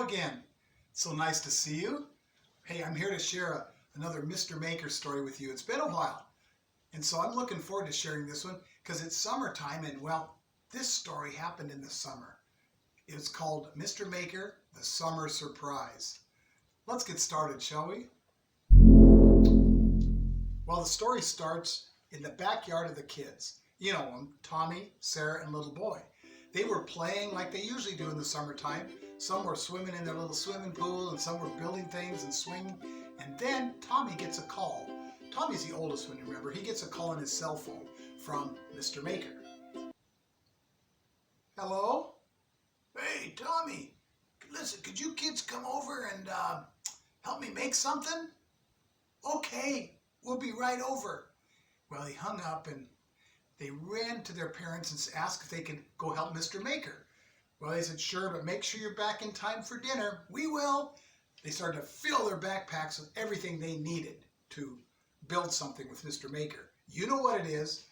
Hello again. So nice to see you. Hey, I'm here to share another Mr. Maker story with you. It's been a while, and so I'm looking forward to sharing this one because it's summertime, and well, this story happened in the summer. It's called Mr. Maker, the Summer Surprise. Let's get started, shall we? Well, the story starts in the backyard of the kids. You know them, Tommy, Sarah, and little boy. They were playing like they usually do in the summertime. Some were swimming in their little swimming pool, and some were building things and swinging. And then Tommy gets a call. Tommy's the oldest one, remember. He gets a call on his cell phone from Mr. Maker. Hello? Hey, Tommy. Listen, could you kids come over and help me make something? Okay, we'll be right over. Well, he hung up and they ran to their parents and asked if they could go help Mr. Maker. Well, they said, sure, but make sure you're back in time for dinner. We will. They started to fill their backpacks with everything they needed to build something with Mr. Maker. You know what it is.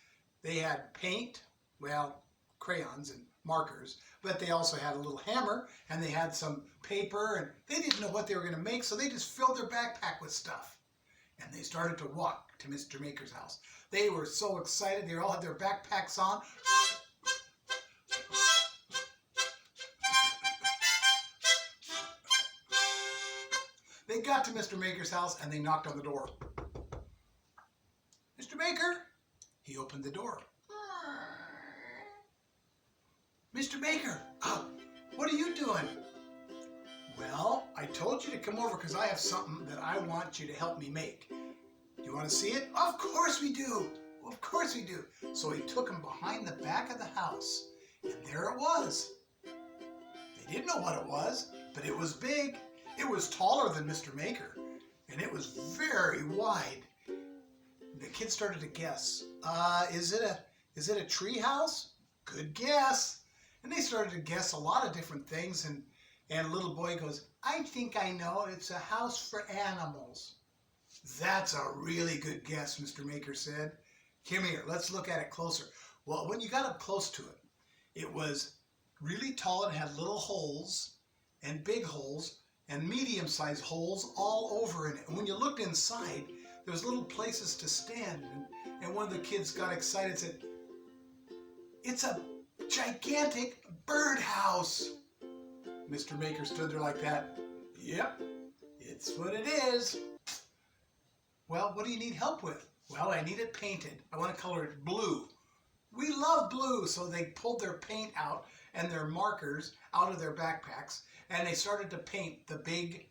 They had paint, well, crayons and markers, but they also had a little hammer and they had some paper, and they didn't know what they were going to make, so they just filled their backpack with stuff. And they started to walk to Mr. Maker's house. They were so excited. They all had their backpacks on. They got to Mr. Maker's house and they knocked on the door. Mr. Maker? He opened the door. Mr. Maker, what are you doing? Well, I told you to come over because I have something that I want you to help me make. Do you want to see it? Of course we do. Of course we do. So he took him behind the back of the house, and there it was. They didn't know what it was, but it was big. It was taller than Mr. Maker, and it was very wide. The kids started to guess. Is it a tree house? Good guess. And they started to guess a lot of different things, and little boy goes, I think I know. It's a house for animals. That's a really good guess, Mr. Maker said. Come here, let's look at it closer. Well, when you got up close to it, it was really tall and had little holes and big holes and medium-sized holes all over in it. And when you looked inside, there was little places to stand. And one of the kids got excited and said, it's a gigantic birdhouse. Mr. Maker stood there like that. Yep, it's what it is. Well, what do you need help with? Well, I need it painted. I want to color it blue. We love blue. So they pulled their paint out and their markers out of their backpacks, and they started to paint the big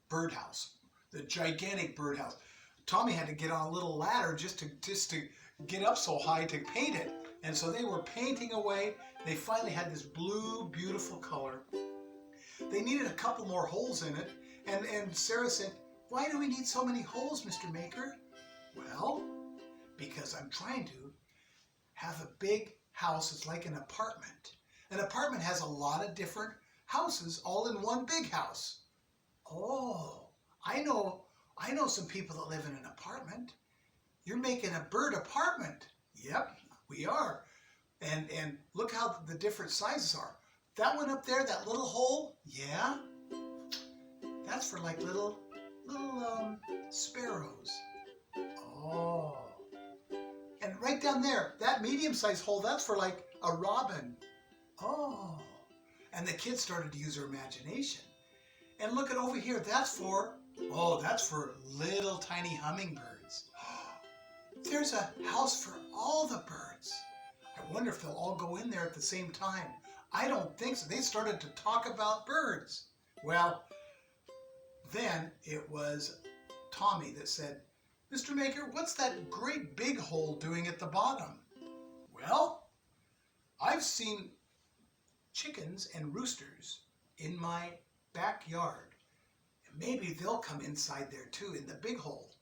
birdhouse, the gigantic birdhouse. Tommy had to get on a little ladder just to get up so high to paint it. And so they were painting away. They finally had this blue, beautiful color. They needed a couple more holes in it, and Sarah said, why do we need so many holes, Mr. Maker? Well, because I'm trying to have a big house. It's like an apartment. An apartment has a lot of different houses all in one big house. Oh, I know some people that live in an apartment. You're making a bird apartment. Yep, we are. And look how the different sizes are. That one up there, that little hole, yeah, that's for like little sparrows. Oh. And right down there, that medium-sized hole, that's for like a robin. Oh. And the kids started to use their imagination. And look at over here, that's for little tiny hummingbirds. There's a house for all the birds. I wonder if they'll all go in there at the same time. I don't think so. They started to talk about birds. Well, then it was Tommy that said, Mr. Maker, what's that great big hole doing at the bottom? Well, I've seen chickens and roosters in my backyard. And maybe they'll come inside there too, in the big hole.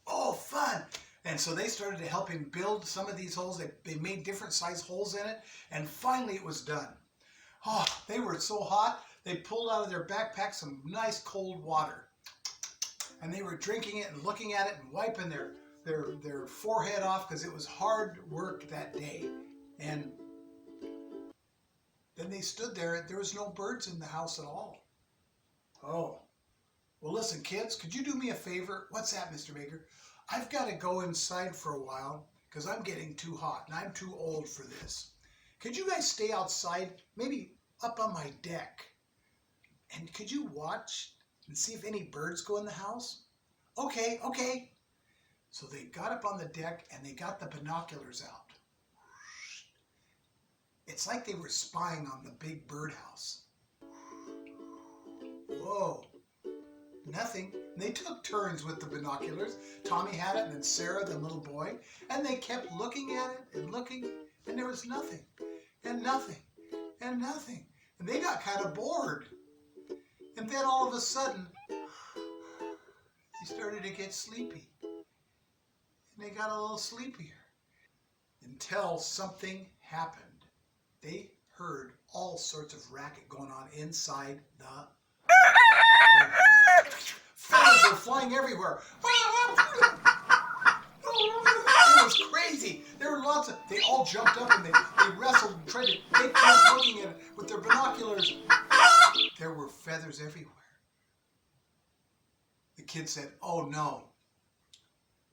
Oh, fun! And so they started to help him build some of these holes. They made different size holes in it, and finally it was done. Oh, they were so hot, they pulled out of their backpack some nice cold water. And they were drinking it and looking at it and wiping their forehead off because it was hard work that day. And then they stood there. There was no birds in the house at all. Oh. Well, listen, kids, could you do me a favor? What's that, Mr. Baker? I've got to go inside for a while because I'm getting too hot and I'm too old for this. Could you guys stay outside, maybe up on my deck? And could you watch and see if any birds go in the house? Okay, okay. So they got up on the deck and they got the binoculars out. It's like they were spying on the big birdhouse. Whoa. Nothing. They took turns with the binoculars. Tommy had it and then Sarah, the little boy, and they kept looking at it and looking, and there was nothing, and nothing, and nothing. And they got kind of bored. And then all of a sudden, they started to get sleepy. And they got a little sleepier. Until something happened. They heard all sorts of racket going on inside the feathers were flying everywhere. It was crazy. There were lots of, they all jumped up and they wrestled and tried to take turns looking at it with their binoculars. There were feathers everywhere. The kid said, oh no,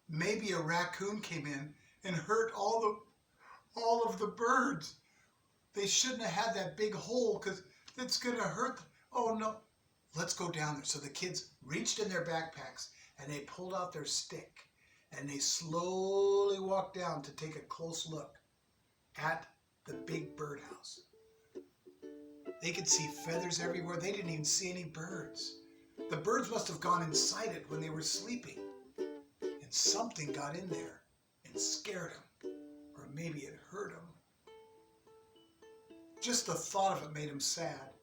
maybe a raccoon came in and hurt all of the birds. They shouldn't have had that big hole because it's going to hurt them. Oh no. Let's go down there. So the kids reached in their backpacks and they pulled out their stick and they slowly walked down to take a close look at the big birdhouse. They could see feathers everywhere. They didn't even see any birds. The birds must have gone inside it when they were sleeping. And something got in there and scared them. Or maybe it hurt them. Just the thought of it made them sad.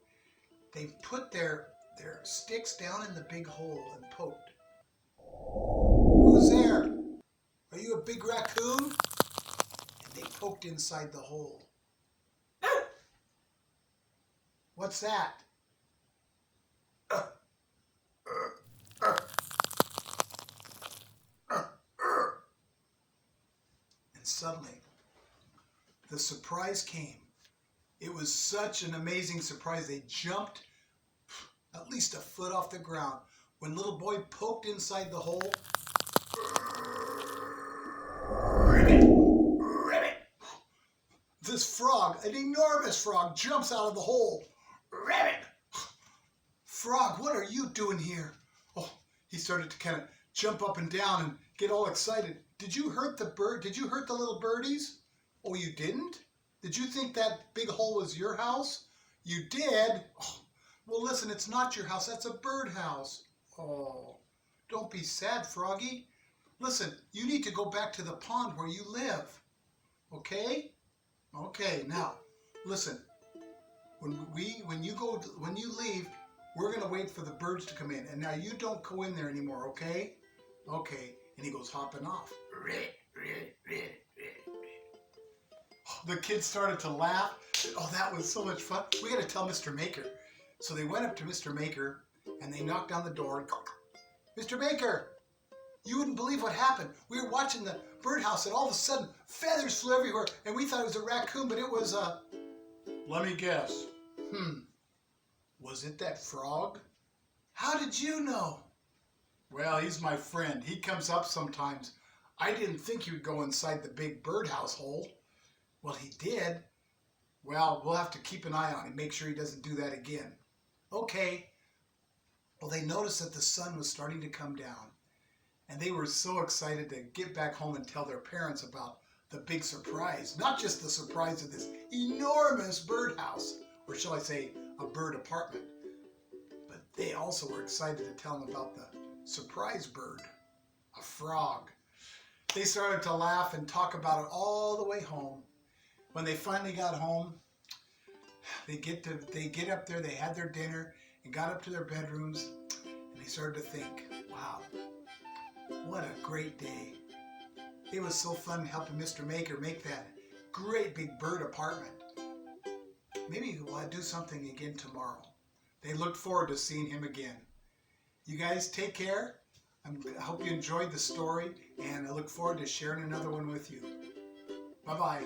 They put their sticks down in the big hole and poked. Who's there? Are you a big raccoon? And they poked inside the hole. What's that? And suddenly, the surprise came. It was such an amazing surprise. They jumped at least a foot off the ground. When little boy poked inside the hole, this frog, an enormous frog, jumps out of the hole. Frog, what are you doing here? Oh, he started to kind of jump up and down and get all excited. Did you hurt the bird? Did you hurt the little birdies? Oh, you didn't? Did you think that big hole was your house? You did? Oh, well, listen, it's not your house. That's a birdhouse. Oh, don't be sad, Froggy. Listen, you need to go back to the pond where you live. Okay? Okay, now, listen. When you leave, we're going to wait for the birds to come in. And now you don't go in there anymore, okay? Okay. And he goes hopping off. The kids started to laugh. Oh, that was so much fun. We got to tell Mr. Maker. So they went up to Mr. Maker and they knocked on the door. Mr. Maker, you wouldn't believe what happened. We were watching the birdhouse and all of a sudden feathers flew everywhere and we thought it was a raccoon, but it was a... Let me guess. Was it that frog? How did you know? Well, he's my friend. He comes up sometimes. I didn't think he would go inside the big birdhouse hole. Well, he did. Well, we'll have to keep an eye on him, make sure he doesn't do that again. Okay. Well, they noticed that the sun was starting to come down, and they were so excited to get back home and tell their parents about the big surprise. Not just the surprise of this enormous birdhouse, or shall I say, a bird apartment, but they also were excited to tell them about the surprise bird, a frog. They started to laugh and talk about it all the way home. When they finally got home, they get up there, they had their dinner and got up to their bedrooms and they started to think, wow, what a great day. It was so fun helping Mr. Maker make that great big bird apartment. Maybe we'll do something again tomorrow. They looked forward to seeing him again. You guys take care. I hope you enjoyed the story and I look forward to sharing another one with you. Bye-bye.